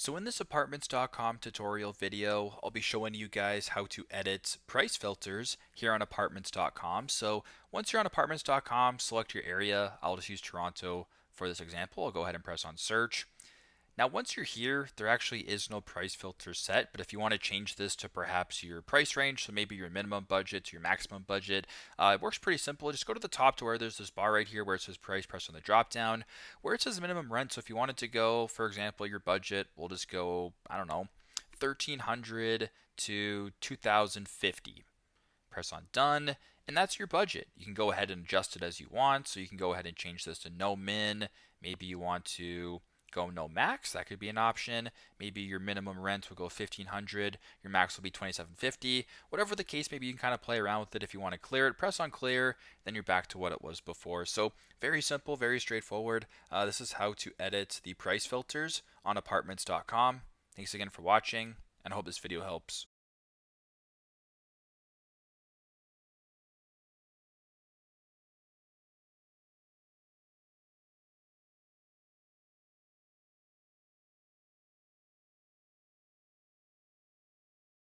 So in this apartments.com tutorial video, I'll be showing you guys how to edit price filters here on apartments.com. So once you're on apartments.com, select your area. I'll just use Toronto for this example. I'll go ahead and press on search. Now, once you're here, there actually is no price filter set, but if you want to change this to perhaps your price range, so maybe your minimum budget to your maximum budget, it works pretty simple. Just go to the top to where there's this bar right here where it says price, press on the drop down, where it says minimum rent. So if you wanted to go, for example, your budget, we'll just go, I don't know, 1300 to 2050. Press on done, and that's your budget. You can go ahead and adjust it as you want. So you can go ahead and change this to no min. Maybe you want to go no max, that could be an option. Maybe your minimum rent will go 1500, your max will be 2750. Whatever the case, maybe you can kind of play around with it. If you want to clear it, press on clear, then you're back to what it was before. So very simple, very straightforward. This is how to edit the price filters on apartments.com. Thanks again for watching, and I hope this video helps.